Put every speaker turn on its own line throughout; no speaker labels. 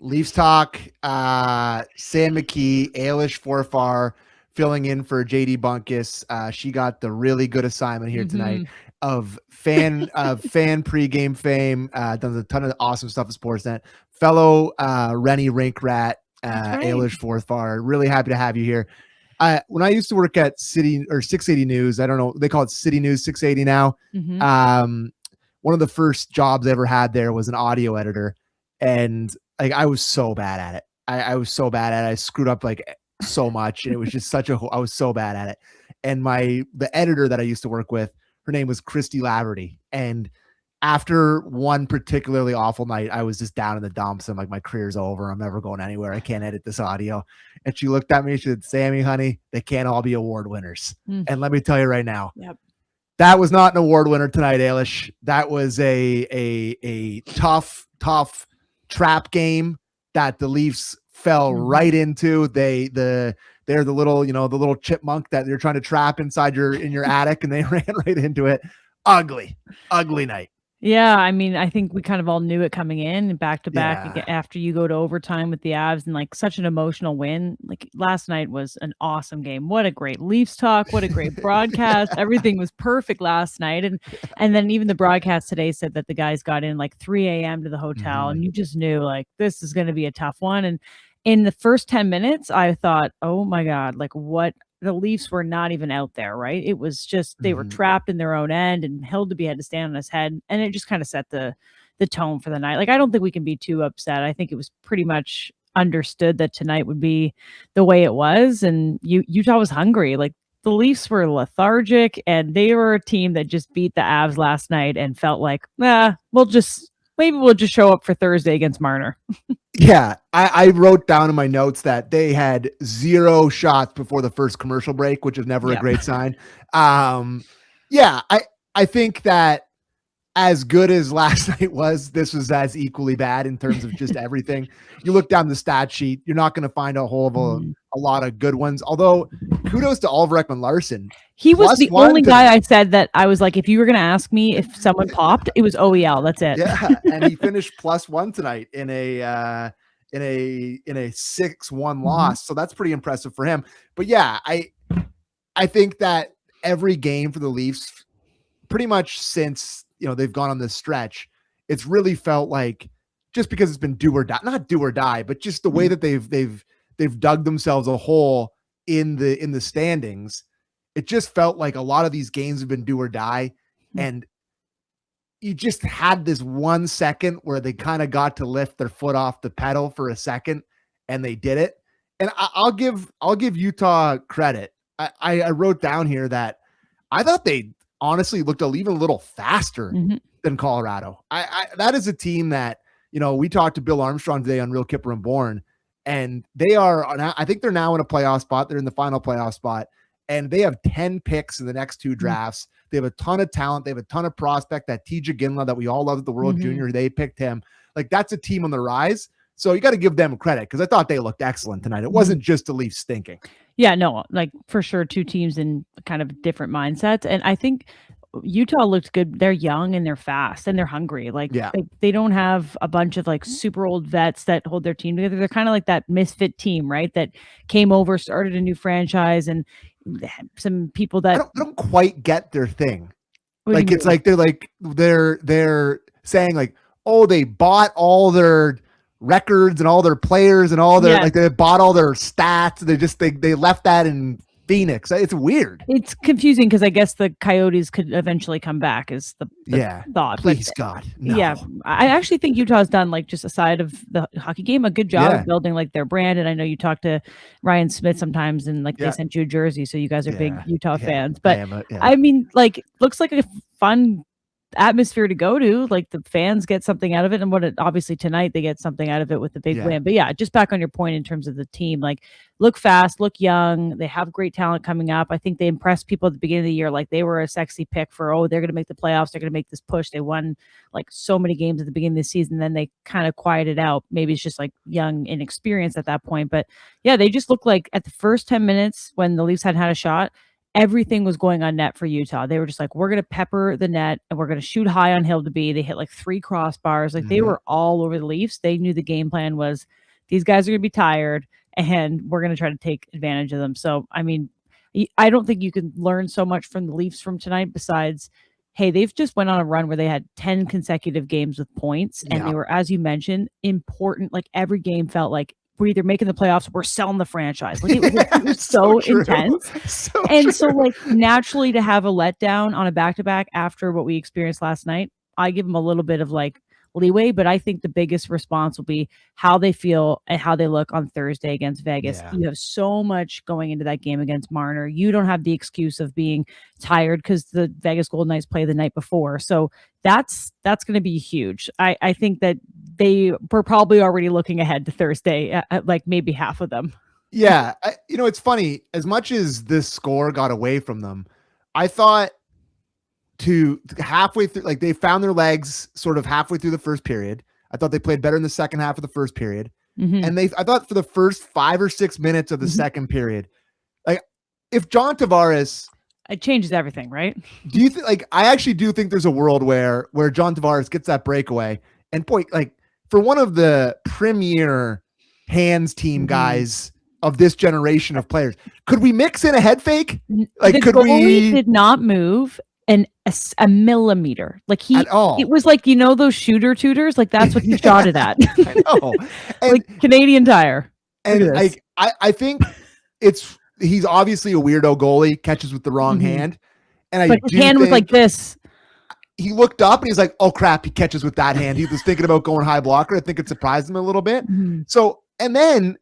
Leafs talk. Sam McKee, Ailish Forfar, filling in for JD Bunkus. She got the really good assignment here tonight of fan pregame fame. Done a ton of awesome stuff at Sportsnet. Fellow Rennie Rink Rat, Ailish Forfar. Really happy to have you here. When I used to work at City or 680 News, I don't know, they call it City News 680 now. One of the first jobs I ever had there was an audio editor, and like I was so bad at it. I was so bad at it. I screwed up like so much, and it was just I was so bad at it. And the editor that I used to work with, her name was Christy Laverty, and after one particularly awful night, I was just down in the dumps. I'm like, my career's over. I'm never going anywhere. I can't edit this audio. And she looked at me. She said, Sammy, honey, they can't all be award winners. And let me tell you right now, that was not an award winner tonight, Ailish. That was a tough trap game that the Leafs fell right into. They're the little chipmunk that you're trying to trap inside in your attic, and they ran right into it. Ugly night.
Yeah, I mean, I think we kind of all knew it coming in back to back after you go to overtime with the Avs, and like such an emotional win. Like last night was an awesome game. What a great Leafs talk. What a great broadcast. Everything was perfect last night. And then even the broadcast today said that the guys got in like 3 a.m. to the hotel, and you just knew like this is going to be a tough one. And in the first 10 minutes, I thought, oh my God, like what? The Leafs were not even out there, right? It was just they were trapped in their own end, and Hildeby had to stand on his head, and it just kind of set the tone for the night. Like I don't think we can be too upset. I think it was pretty much understood that tonight would be the way it was, and Utah was hungry. Like the Leafs were lethargic, and they were a team that just beat the Avs last night and felt like, maybe we'll just show up for Thursday against Marner.
Yeah, I wrote down in my notes that they had 0 shots before the first commercial break, which is never a great sign. I think that as good as last night was, this was as equally bad in terms of just everything. You look down the stat sheet, you're not going to find a lot of good ones. Although, kudos to Oliver Ekman-Larsson.
He was the only guy I said that I was like, if you were going to ask me if someone popped, it was OEL. That's it.
Yeah, and he finished +1 tonight in a 6-1 loss. So that's pretty impressive for him. But yeah, I think that every game for the Leafs, pretty much since they've gone on this stretch, it's really felt like just because it's been do or die, not do or die, but just the way that they've dug themselves a hole in the standings. It just felt like a lot of these games have been do or die. And you just had this 1 second where they kind of got to lift their foot off the pedal for a second, and they did it. And I'll give Utah credit. I wrote down here that I thought they honestly looked even a little faster than Colorado. That is a team that, we talked to Bill Armstrong today on Real Kipper and Born, and I think they're now in a playoff spot. They're in the final playoff spot, and they have 10 picks in the next 2 drafts. They have a ton of talent. They have a ton of prospect. That TJ Ginla that we all love at the World Junior, they picked him. Like that's a team on the rise. So you got to give them credit because I thought they looked excellent tonight. It wasn't just the Leafs stinking.
Yeah, no, like for sure 2 teams in kind of different mindsets. And I think Utah looked good. They're young and they're fast and they're hungry. Like they don't have a bunch of like super old vets that hold their team together. They're kind of like that misfit team, right? That came over, started a new franchise, and some people that
I don't quite get their thing. Like it's like they're saying like, oh, they bought all their records and all their players and all their like they bought all their stats. They left that in Phoenix. It's weird.
It's confusing because I guess the Coyotes could eventually come back is the thought.
Please God. No.
Yeah. I actually think Utah's done, like, just aside of the hockey game, a good job of building like their brand. And I know you talk to Ryan Smith sometimes and like they sent you a jersey. So you guys are big Utah fans. But I mean, like, looks like a fun atmosphere to go to. Like the fans get something out of it, and obviously tonight they get something out of it with the big win. But yeah, just back on your point in terms of the team, like look fast, look young, they have great talent coming up. I think they impressed people at the beginning of the year, like they were a sexy pick for they're going to make the playoffs, they're going to make this push. They won like so many games at the beginning of the season, then they kind of quieted out. Maybe it's just like young inexperienced at that point, but yeah, they just looked like at the first 10 minutes when the Leafs had a shot, everything was going on net for Utah. They were just like, we're going to pepper the net and we're going to shoot high on hill to be. They hit like 3 crossbars. Like they were all over the Leafs. They knew the game plan was these guys are going to be tired and we're going to try to take advantage of them. So, I mean, I don't think you can learn so much from the Leafs from tonight besides, hey, they've just went on a run where they had 10 consecutive games with points and they were, as you mentioned, important. Like every game felt like we're either making the playoffs or we're selling the franchise. Like it was so intense. So like naturally to have a letdown on a back-to-back after what we experienced last night, I give them a little bit of like leeway, but I think the biggest response will be how they feel and how they look on Thursday against Vegas. Yeah. You have so much going into that game against Marner. You don't have the excuse of being tired because the Vegas Golden Knights play the night before. So that's going to be huge. I think that they were probably already looking ahead to Thursday, at like maybe half of them.
Yeah. It's funny. As much as this score got away from them, I thought to halfway through, like they found their legs sort of halfway through the first period. I thought they played better in the second half of the first period. And I thought for the first 5 or 6 minutes of the second period, like if John Tavares,
it changes everything, right?
Do you think, like, I actually do think there's a world where John Tavares gets that breakaway and boy, like for one of the premier hands team guys of this generation of players, could we mix in a head fake? Like,
could we? Did not move a millimeter. Like it was like, you know, those shooter tutors, like that's what he shot it at.
I know. And,
like Canadian Tire.
And I think he's obviously a weirdo goalie, catches with the wrong hand. And
but his hand was like this.
He looked up and he's like, oh crap, he catches with that hand. He was thinking about going high blocker. I think it surprised him a little bit. So, and then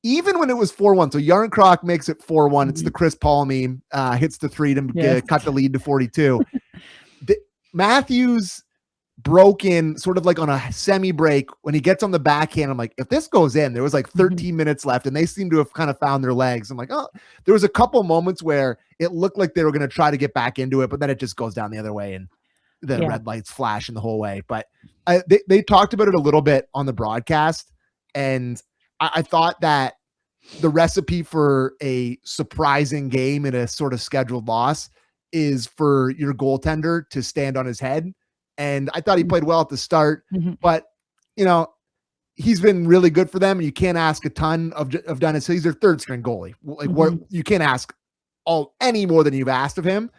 even when it was 4-1, so Yarncroc makes it 4-1. It's the Chris Paul meme, hits the 3 to cut the lead to 42. Matthews broke in sort of like on a semi break when he gets on the backhand. I'm like, if this goes in, there was like 13 minutes left and they seem to have kind of found their legs. I'm like, oh, there was a couple moments where it looked like they were going to try to get back into it, but then it just goes down the other way and the red lights flashing the whole way. But they talked about it a little bit on the broadcast, and I thought that the recipe for a surprising game in a sort of scheduled loss is for your goaltender to stand on his head. And I thought he played well at the start, but you know, he's been really good for them. And you can't ask a ton of Dennis. He's their third string goalie. Like what you can't ask any more than you've asked of him.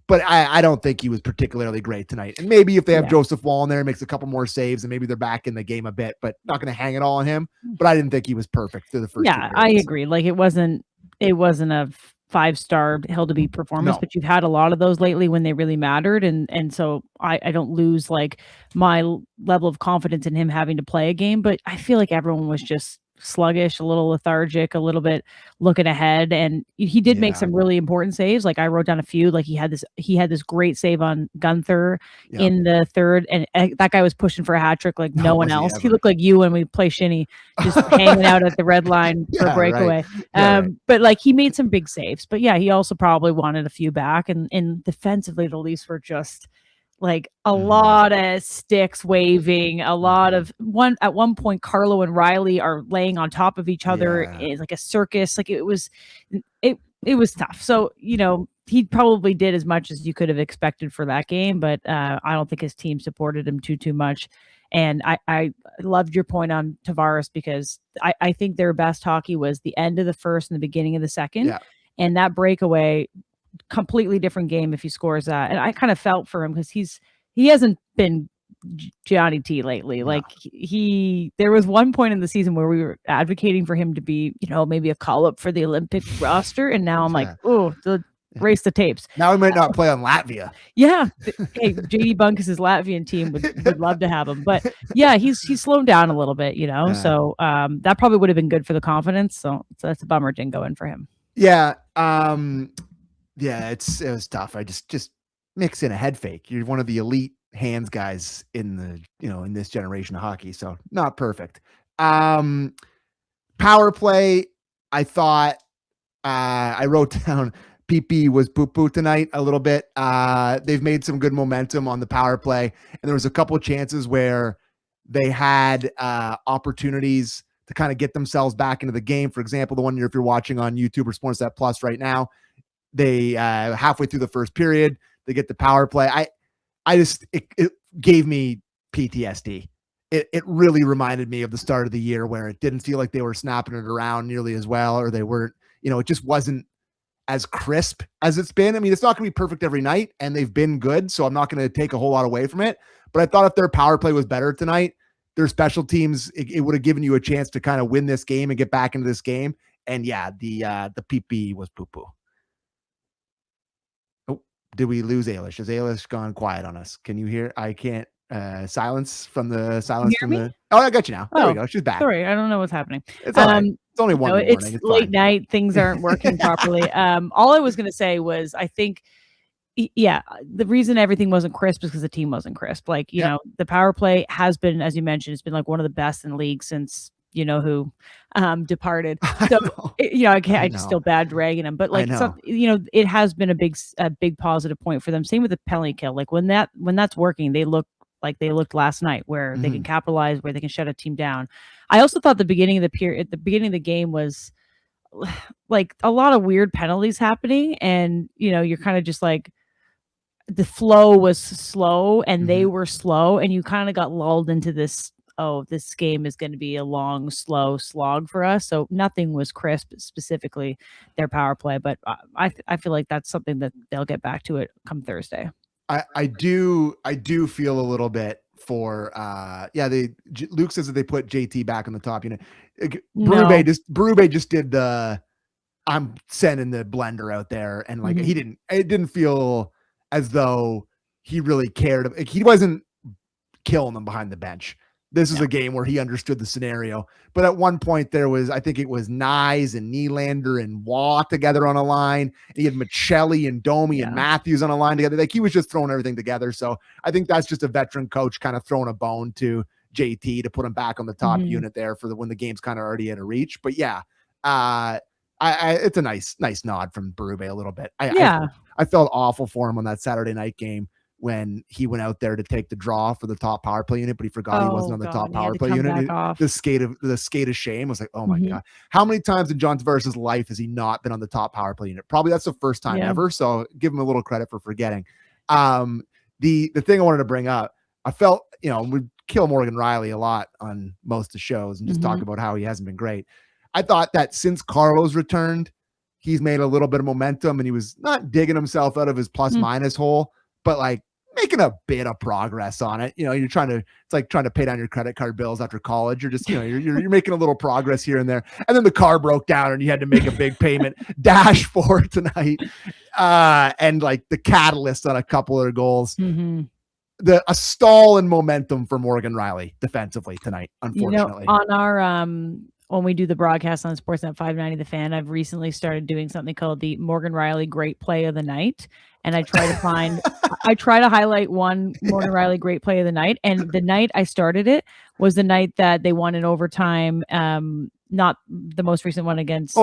But I don't think he was particularly great tonight. And maybe if they have Joseph Wall in there, makes a couple more saves and maybe they're back in the game a bit, but not going to hang it all on him. But I didn't think he was perfect through the first.
Yeah, I agree. Like it wasn't a 5-star held to be performance, but you've had a lot of those lately when they really mattered. And so I don't lose like my level of confidence in him having to play a game, but I feel like everyone was just sluggish, a little lethargic, a little bit looking ahead. And he did make some really important saves. Like I wrote down a few, like he had this great save on Gunther in the third. And that guy was pushing for a hat trick like no one else. He looked like you when we play shinny, just hanging out at the red line for a breakaway. But like he made some big saves, but he also probably wanted a few back. And defensively, the Leafs were just like a lot of sticks waving, a lot of at one point, Carlo and Rielly are laying on top of each other. It's like a circus. Like it was tough. So, you know, he probably did as much as you could have expected for that game, but I don't think his team supported him too much. And I loved your point on Tavares because I think their best hockey was the end of the first and the beginning of the second. And that breakaway, completely different game if he scores that. And I kind of felt for him because he hasn't been Johnny T lately. Like there was one point in the season where we were advocating for him to be, you know, maybe a call up for the Olympic roster. And now I'm like, oh, race the tapes.
Now we might not play on Latvia.
Hey, JD Bunkus' Latvian team would love to have him. But he's slowed down a little bit, you know. So that probably would have been good for the confidence. So that's a bummer it didn't go in for him.
It was tough. I just mix in a head fake. You're one of the elite hands guys in this generation of hockey. So not perfect. Power play. I thought I wrote down PP was poo-poo tonight a little bit. They've made some good momentum on the power play. And there was a couple of chances where they had opportunities to kind of get themselves back into the game. For example, the one if you're watching on YouTube or Sportsnet Plus right now, They halfway through the first period, they get the power play. It gave me PTSD. It really reminded me of the start of the year where it didn't feel like they were snapping it around nearly as well, or they weren't, it just wasn't as crisp as it's been. I mean, it's not going to be perfect every night, and they've been good, so I'm not going to take a whole lot away from it. But I thought if their power play was better tonight, their special teams, it would have given you a chance to kind of win this game and get back into this game. And yeah, the PP was poo-poo. Oh, did we lose Ailish? Has Ailish gone quiet on us? Can you hear? I can't. Silence from the silence from the. Oh, I got you now. There we go. She's back.
Sorry, I don't know what's happening.
It's all right. It's only one morning.
It's late night. Things aren't working properly. All I was going to say was, I think, the reason everything wasn't crisp is because the team wasn't crisp. Like, the power play has been, as you mentioned, it's been like one of the best in the league since who departed. So I just feel bad dragging them, but like it has been a big positive point for them. Same with the penalty kill. Like when that's working, they look like they looked last night, where they can capitalize, where they can shut a team down. I also thought the beginning of the game was like a lot of weird penalties happening, and you're kind of just like, the flow was slow and they were slow, and you kind of got lulled into this, this game is going to be a long, slow slog for us. So nothing was crisp, specifically their power play. But I feel like that's something that they'll get back to it come Thursday.
I do feel a little bit for Luke says that they put JT back on the top unit. Berube just did the I'm sending the blender out there, and like it didn't feel as though he really cared. He wasn't killing them behind the bench. This is a game where he understood the scenario. But at one point there was, I think it was Nyes and Nylander and Waugh together on a line. And he had Michelli and Domi and Matthews on a line together. Like, he was just throwing everything together. So I think that's just a veteran coach kind of throwing a bone to JT to put him back on the top unit there for when the game's kind of already at a reach. But yeah, it's a nice nod from Berube a little bit. I felt awful for him on that Saturday night game when he went out there to take the draw for the top power play unit, but he forgot he wasn't on the top power play unit. The skate of shame was like, oh my God. How many times in John Tavares' life has he not been on the top power play unit? Probably that's the first time ever. So give him a little credit for forgetting. The thing I wanted to bring up, I felt, we kill Morgan Rielly a lot on most of the shows and just talk about how he hasn't been great. I thought that since Carlos returned, he's made a little bit of momentum, and he was not digging himself out of his plus minus hole, but like making a bit of progress on it. You're it's like trying to pay down your credit card bills after college. You're just, you're making a little progress here and there. And then the car broke down and you had to make a big payment dash for tonight. And like the catalyst on a couple of their goals, a stall in momentum for Morgan Rielly defensively tonight, unfortunately.
On our, when we do the broadcast on Sportsnet 590 The Fan, I've recently started doing something called the Morgan Rielly Great Play of the Night. And I try to highlight one Morgan Rielly Great Play of the Night. And the night I started it was the night that they won in overtime. Not the most recent one against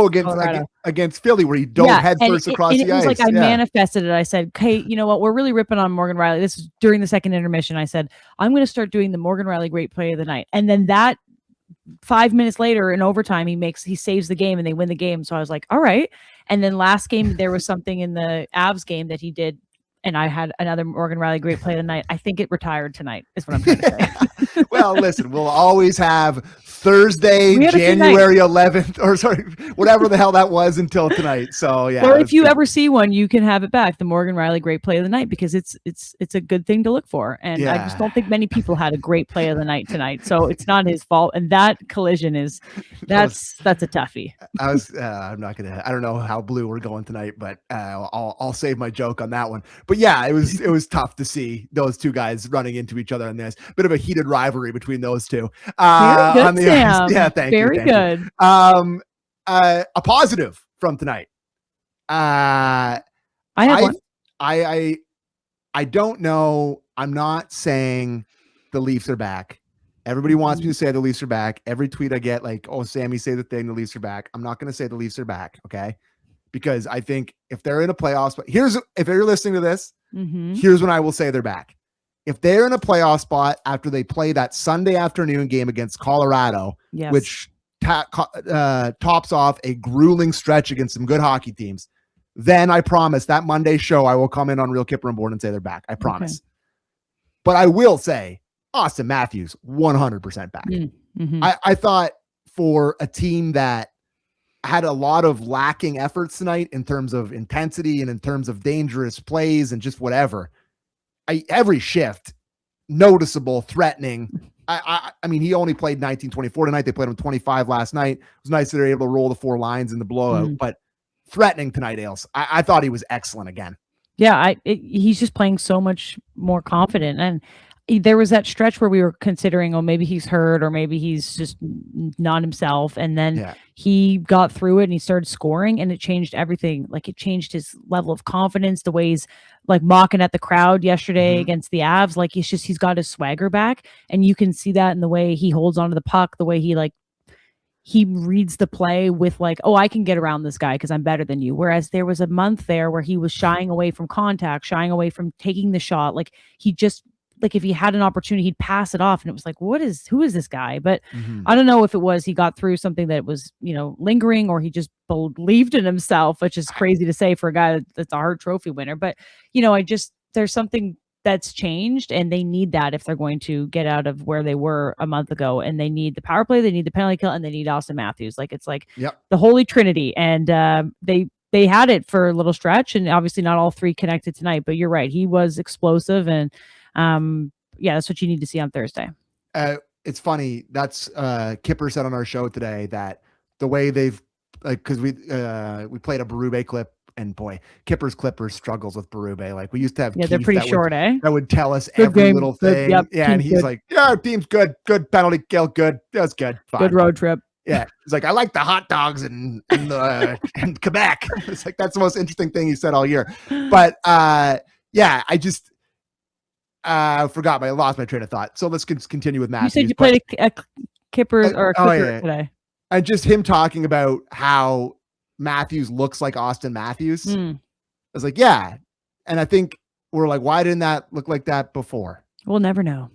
against Philly, where you dove head first across the ice.
Like I manifested it. I said, "Hey, you know what? We're really ripping on Morgan Rielly." This is during the second intermission. I said, "I'm going to start doing the Morgan Rielly Great Play of the Night." And then that 5 minutes later in overtime, he saves the game and they win the game. So I was like, all right. And then last game, there was something in the Avs game that he did, and I had another Morgan Rielly Great Play of the Night. I think it retired tonight is what I'm trying to say.
Well, listen, we'll always have Thursday, January 11th, or sorry, whatever the hell that was until tonight. So yeah.
Or if you ever see one, you can have it back, the Morgan Rielly Great Play of the Night, because it's a good thing to look for. And I just don't think many people had a great play of the night tonight. So it's not his fault. And that collision that's a toughie.
I don't know how blue we're going tonight, but I'll save my joke on that one. But yeah, it was tough to see those two guys running into each other, and there's a bit of a heated rivalry between those two.
On the ice.
Yeah, thank you.
Very good.
A positive from tonight.
I have one.
I don't know. I'm not saying the Leafs are back. Everybody wants me to say the Leafs are back. Every tweet I get, like, oh, Sammy, say the thing, the Leafs are back. I'm not going to say the Leafs are back, okay? Because I think if they're in a playoff spot, if you're listening to this, here's when I will say they're back. If they're in a playoff spot after they play that Sunday afternoon game against Colorado, which tops off a grueling stretch against some good hockey teams, then I promise that Monday show, I will come in on Real Kipper and Born and say they're back. I promise. But I will say Austin Matthews, 100% back. I thought for a team that had a lot of lacking efforts tonight in terms of intensity and in terms of dangerous plays and just whatever, every shift, noticeable, threatening. I mean, he only played 19-24 tonight. They played him 25 last night. It was nice that they were able to roll the 4 lines in the blowout, but threatening tonight, Ailes. I thought he was excellent again.
Yeah, he's just playing so much more confident. And there was that stretch where we were considering, oh, maybe he's hurt or maybe he's just not himself. And then he got through it and he started scoring and it changed everything. Like it changed his level of confidence, the way he's like mocking at the crowd yesterday against the Avs. Like he's got his swagger back, and you can see that in the way he holds onto the puck, the way he reads the play with like, oh, I can get around this guy because I'm better than you. Whereas there was a month there where he was shying away from contact, shying away from taking the shot. Like he just, like if he had an opportunity, he'd pass it off. And it was like, who is this guy? But I don't know if it was he got through something that was, lingering, or he just believed in himself, which is crazy to say for a guy that's a Hart Trophy winner. But, there's something that's changed, and they need that if they're going to get out of where they were a month ago. And they need the power play, they need the penalty kill, and they need Austin Matthews. Like it's like the holy trinity. And they had it for a little stretch, and obviously not all three connected tonight. But you're right, he was explosive, and that's what you need to see on Thursday.
It's funny. That's Kipper said on our show today that the way they've because we played a Berube clip. And boy, Kipper's Clippers struggles with Berube. Like we used to have,
they're pretty short,
that would tell us every little thing. And he's like, our team's good penalty kill, good. That's good. Fine.
Good road trip.
Yeah, he's like, I like the hot dogs and Quebec. It's like that's the most interesting thing he said all year. But I just forgot. I lost my train of thought. So let's continue with Matthews.
You said you played a Kipper or a Clipper today.
And just him talking about how Matthews looks like Austin Matthews. I was like, yeah. And I think we're like, why didn't that look like that before?
We'll never know.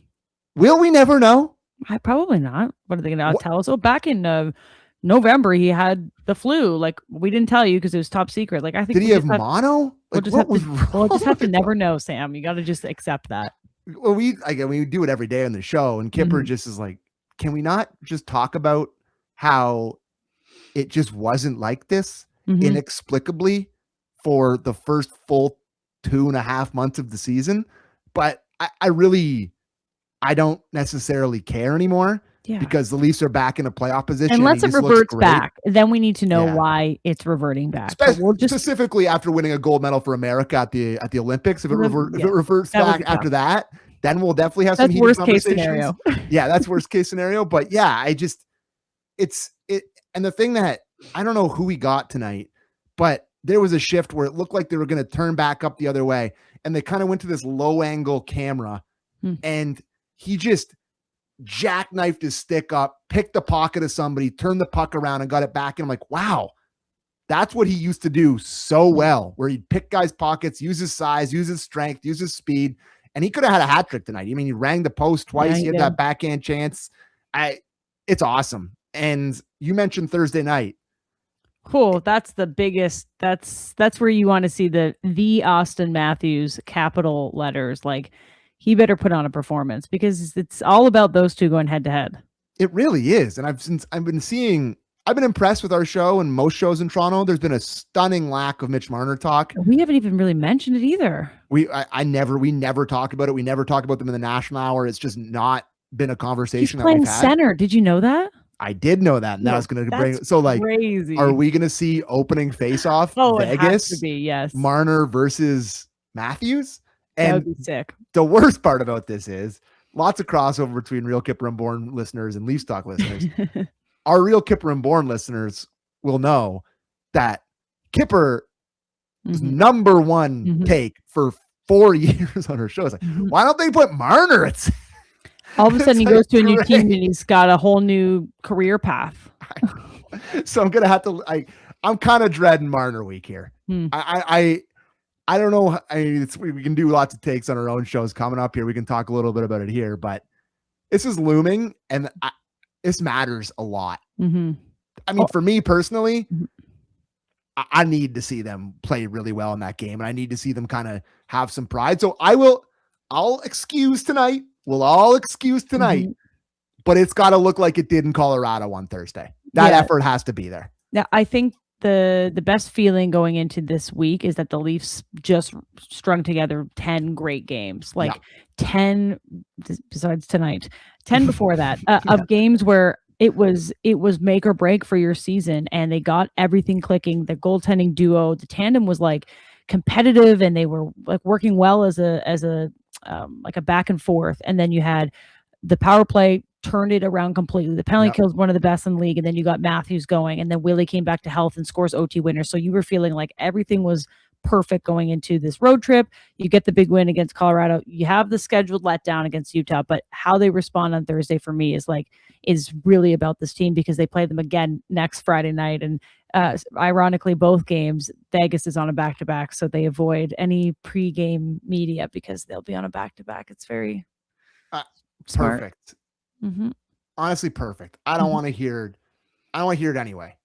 Will we never know?
Probably not. What are they going to tell us? Oh, back in November, he had the flu. Like we didn't tell you because it was top secret. Like I think
did he have mono?
We'll just have to never know, Sam. You got to just accept that.
Well, we do it every day on the show, and Kipper just is like, can we not just talk about how it just wasn't like this inexplicably for the first full 2.5 months of the season? But I don't necessarily care anymore because the Leafs are back in a playoff position.
Unless it reverts back, then we need to know why it's reverting back.
Specifically after winning a gold medal for America at the Olympics. If it reverts back after that, then we'll definitely have some heated conversations. Yeah, that's worst case scenario. But yeah, and the thing that I don't know who we got tonight, but there was a shift where it looked like they were going to turn back up the other way. And they kind of went to this low angle camera and he just jackknifed his stick up, picked the pocket of somebody, turned the puck around and got it back. And I'm like, wow, that's what he used to do so well, where he'd pick guys' pockets, use his size, use his strength, use his speed. And he could have had a hat trick tonight. I mean, he rang the post twice. He had that backhand chance. It's awesome. And you mentioned Thursday night.
Cool. That's the biggest. That's where you want to see the Austin Matthews capital letters. Like he better put on a performance because it's all about those two going head to head.
It really is. And I've been impressed with our show and most shows in Toronto. There's been a stunning lack of Mitch Marner talk.
We haven't even really mentioned it either.
We never talk about it. We never talk about them in the national hour. It's just not been a conversation.
He's playing center. Did you know that?
I did know that. And that was going to bring. So like,
crazy.
Are we going to see opening face-off? Vegas?
It has to be, yes.
Marner versus Matthews. And
that would be sick.
The worst part about this is lots of crossover between Real Kipper and Born listeners and Leafs Talk listeners. Our Real Kipper and Born listeners will know that Kipper was number one take for 4 years on our show. It's like, why don't they put Marner at?
All of a sudden he goes to a new team and he's got a whole new career path.
So I'm going to have to, I'm kind of dreading Marner week here. I don't know. We can do lots of takes on our own shows coming up here. We can talk a little bit about it here, but this is looming and this matters a lot. I mean, for me personally, I need to see them play really well in that game, and I need to see them kind of have some pride. So I'll excuse tonight. We'll all excuse tonight, but it's got to look like it did in Colorado on Thursday. That effort has to be there.
Yeah, I think the best feeling going into this week is that the Leafs just strung together 10 great games, like 10 besides tonight, 10 before that, of games where it was make or break for your season, and they got everything clicking. The goaltending duo, the tandem was like competitive, and they were like working well as a like a back and forth. And then you had the power play turned it around completely. The penalty kill is one of the best in the league. And then you got Matthews going, and then Willie came back to health and scores OT winner. So you were feeling like everything was perfect going into this road trip. You get the big win against Colorado. You have the scheduled letdown against Utah, but how they respond on Thursday for me is really about this team, because they play them again next Friday night. And ironically, both games, Vegas is on a back-to-back, so they avoid any pre-game media because they'll be on a back-to-back. It's very smart.
Perfect. Honestly, perfect. I don't want to hear it anyway.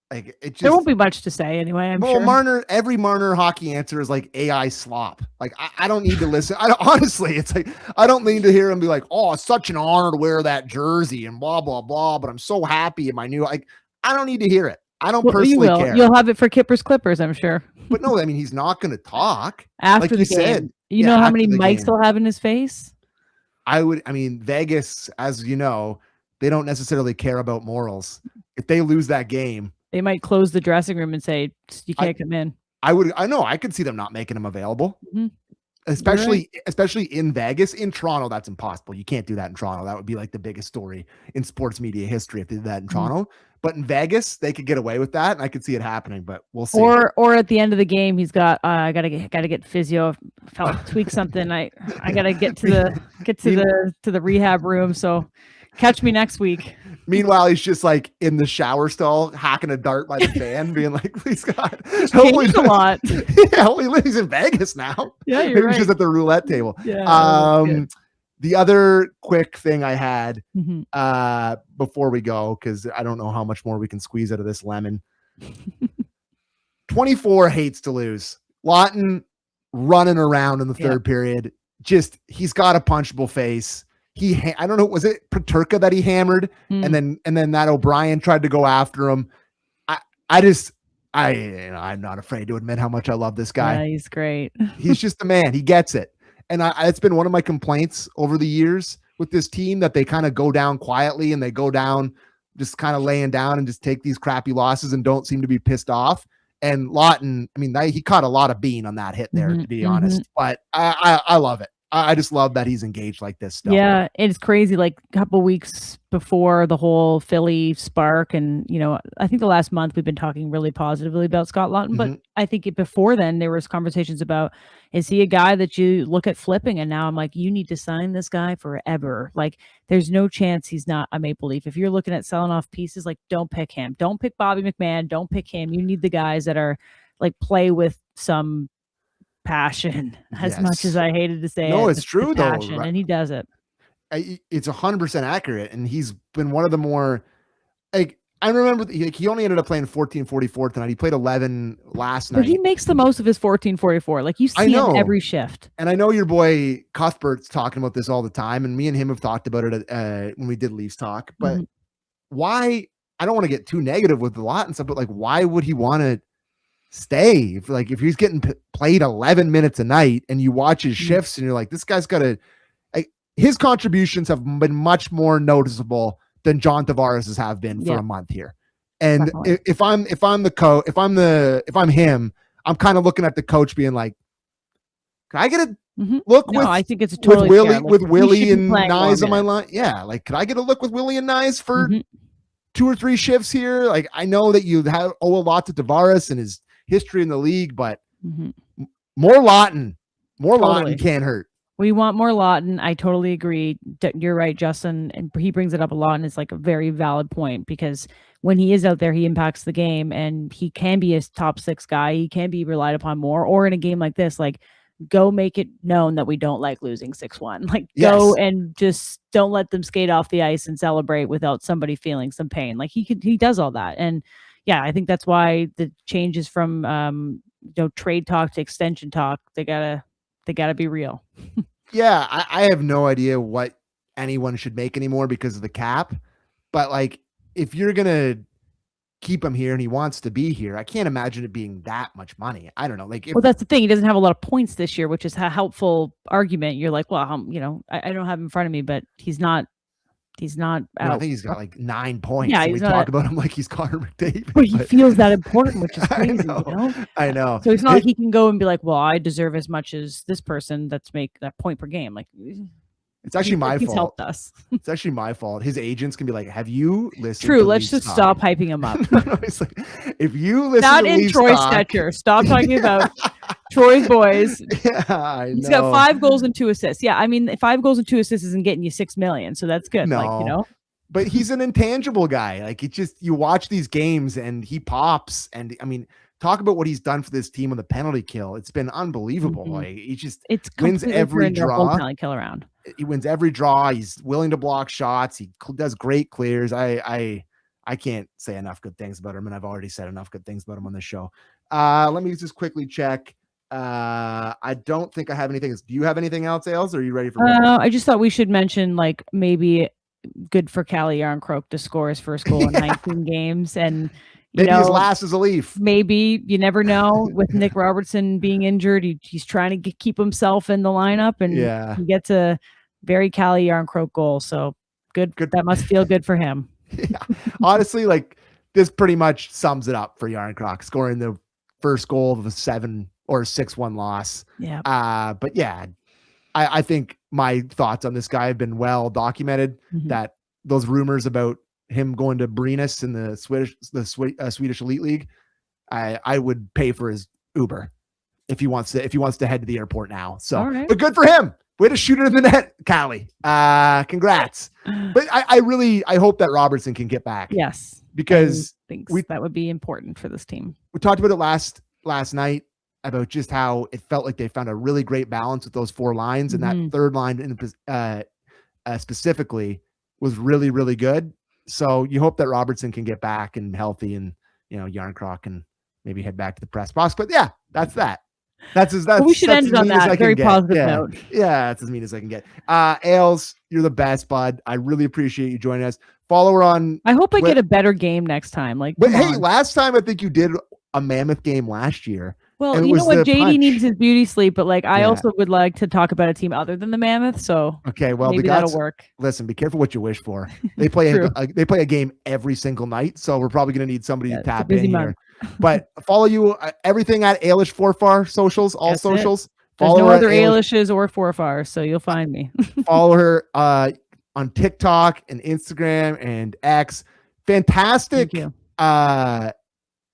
Like, it just,
there won't be much to say anyway. I'm sure.
Marner, every Marner hockey answer is like AI slop. Like, I don't need to listen. Honestly, it's like, I don't need to hear him be like, oh, it's such an honor to wear that jersey and blah, blah, blah. But I'm so happy in my new, like, I don't need to hear it. I don't personally care.
You'll have it for Kippers Clippers, I'm sure.
But no, I mean, he's not going to talk
after the game. You know how many mics he'll have in his face?
I mean, Vegas, as you know, they don't necessarily care about morals. If they lose that game,
they might close the dressing room and say, you can't come in.
I could see them not making him available. Especially in Vegas. In Toronto, that's impossible. You can't do that in Toronto. That would be like the biggest story in sports media history if they did that in Toronto. But in Vegas, they could get away with that, and I could see it happening. But we'll see.
Or at the end of the game, he's got I gotta get physio, tweak something. I gotta get to the rehab room. So catch me next week.
Meanwhile, he's just like in the shower stall, hacking a dart by the fan, being like, "Please God,
he's changed a lot."
Yeah, he's in Vegas now.
Yeah, you're
maybe
right.
He's just at the roulette table.
Yeah.
The other quick thing I had before we go, because I don't know how much more we can squeeze out of this lemon. 24 hates to lose. Laughton running around in the third period. Just, he's got a punchable face. I don't know, was it Paterka that he hammered? And then that O'Brien tried to go after him. I'm not afraid to admit how much I love this guy.
Yeah, he's great.
He's just a man. He gets it. And it's been one of my complaints over the years with this team, that they kind of go down quietly, and they go down just kind of laying down and just take these crappy losses and don't seem to be pissed off. And Laughton, I mean, he caught a lot of bean on that hit there, to be honest. But I love it. I just love that he's engaged like this stuff.
Yeah, it's crazy. Like a couple weeks before the whole Philly spark, and I think the last month we've been talking really positively about Scott Laughton. But I think before then there was conversations about, is he a guy that you look at flipping? And now I'm like, you need to sign this guy forever. Like, there's no chance he's not a Maple Leaf. If you're looking at selling off pieces, like, don't pick him. Don't pick Bobby McMahon. Don't pick him. You need the guys that are like, play with some passion, as much as I hated to say
it's true though,
right? And he does it.
It's 100% accurate, and he's been one of the more, like, I remember he only ended up playing 14:44 tonight. He played 11 last night.
But he makes the most of his 14:44. Like, you see him every shift.
And I know your boy Cuthbert's talking about this all the time, and me and him have talked about it when we did Leafs Talk. But why? I don't want to get too negative with the lot and stuff, but like, why would he want to stay? If he's getting played 11 minutes a night, and you watch his shifts, and you're like, this guy's got to. His contributions have been much more noticeable than John Tavares's have been for a month here. And if I'm the coach, if I'm him, I'm kind of looking at the coach being like, can I get a look
I think it's totally
with Willie and Nyes on my line? Yeah. Like, could I get a look with Willie and Nyes for 2 or 3 shifts here? Like, I know that you owe a lot to Tavares and his history in the league, but more Laughton can't hurt.
We want more Laughton. I totally agree. You're right, Justin. And he brings it up a lot, and it's like a very valid point, because when he is out there, he impacts the game, and he can be a top 6 guy. He can be relied upon more, or in a game like this, like, go make it known that we don't like losing 6-1. Like, go and just don't let them skate off the ice and celebrate without somebody feeling some pain. Like, he does all that. And yeah, I think that's why the changes from trade talk to extension talk, they gotta be real.
Yeah, I have no idea what anyone should make anymore because of the cap. But like, if you're gonna keep him here and he wants to be here, I can't imagine it being that much money. I don't know. Like,
well, that's the thing. He doesn't have a lot of points this year, which is a helpful argument. You're like, well, I don't have him in front of me, but he's not out.
I think he's got like 9 points.
Yeah,
and we talk about him like he's Connor McDavid.
But he feels that important, which is crazy.
I know.
So it's not like he can go and be like, well, I deserve as much as this person that's make that point per game. Like,
it's actually my fault.
He's helped us.
It's actually my fault. His agents can be like, have you listened?
True. Let's just stop hyping him up.
It's like, if you listen
not
to
in Troy Stetcher. Stop talking about Troy's boys.
Yeah,
He's got 5 goals and 2 assists. Yeah, I mean, 5 goals and 2 assists isn't getting you $6 million, so that's good.
No.
Like,
But he's an intangible guy. Like, it just, you watch these games and he pops. And I mean, talk about what he's done for this team on the penalty kill. It's been unbelievable.
Mm-hmm.
Like, he just
wins
every draw.
Penalty kill around.
He wins every draw. He's willing to block shots. He does great clears. I can't say enough good things about him, and I've already said enough good things about him on this show. Let me just quickly check. I don't think I have anything. Do you have anything else, Ailes? Or are you ready for?
I just thought we should mention, like, maybe good for Calle Yarncroke to score his first goal in 19 games, and
maybe his last as a Leaf.
Maybe, you never know. With Nick Robertson being injured, he's trying to keep himself in the lineup, and he gets a very Calle Yarncroke goal. So good. That must feel good for him.
Yeah. Honestly, like, this pretty much sums it up for Yarncroke, scoring the first goal of a 7 or 6-1 loss.
Yeah.
But yeah, I think my thoughts on this guy have been well documented. Mm-hmm. That those rumors about him going to Brynäs in the Swedish Elite League, I would pay for his Uber if he wants to head to the airport now. So, right. But good for him. Way to shoot it in the net, Calle. Congrats. But I hope that Robertson can get back.
Yes,
because
that would be important for this team.
We talked about it last night about just how it felt like they found a really great balance with those 4 lines, and that third line specifically was really, really good. So you hope that Robertson can get back and healthy, and Yarncroke can maybe head back to the press box. But yeah, that's that. We should end on that very positive note. Yeah, that's as mean as I can get. Ailes, you're the best, bud. I really appreciate you joining us. Follow her on.
I hope I get a better game next time.
But hey, last time I think you did a Mammoth game last year.
Well, you know what? JD needs his beauty sleep, but like I also would like to talk about a team other than the Mammoth. So
okay, well,
maybe that'll work.
Listen, be careful what you wish for. They play a game every single night, so we're probably going to need somebody to tap in here. But follow you everything at Ailish Forfar socials, all
That's
socials.
There's follow no other Ailishes or Forfars, so you'll find me.
Follow her on TikTok and Instagram and X. Fantastic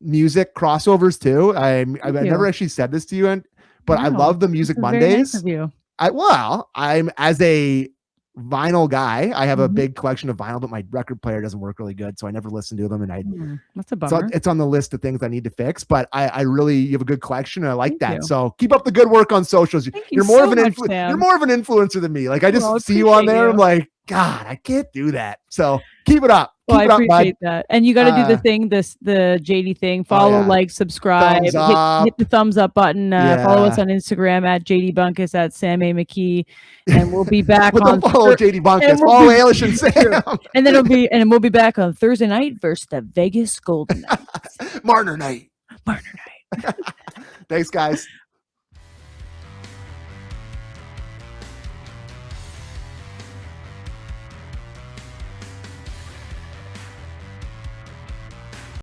music crossovers too. I've never actually said this to you, but I love the Music Mondays.
Nice of you.
I'm as a vinyl guy. I have a big collection of vinyl, but my record player doesn't work really good, so I never listen to them. And
that's a bummer.
So it's on the list of things I need to fix. But you have a good collection, and I like that. So keep up the good work on socials. You're more of an influencer than me. Like I just see you on there. I'm like, God, I can't do that. So keep it up.
Well, I appreciate that. And you got to do the thing, the JD thing. Follow, like, subscribe, hit the thumbs up button. Follow us on Instagram at JD Bunkus, at Sam A. McKee, and we'll be back on.
Follow JD Bunkus. Follow Ailish and Sam.
And then we'll be back on Thursday night versus the Vegas Golden Knights.
Marner night.
Marner night.
Thanks, guys.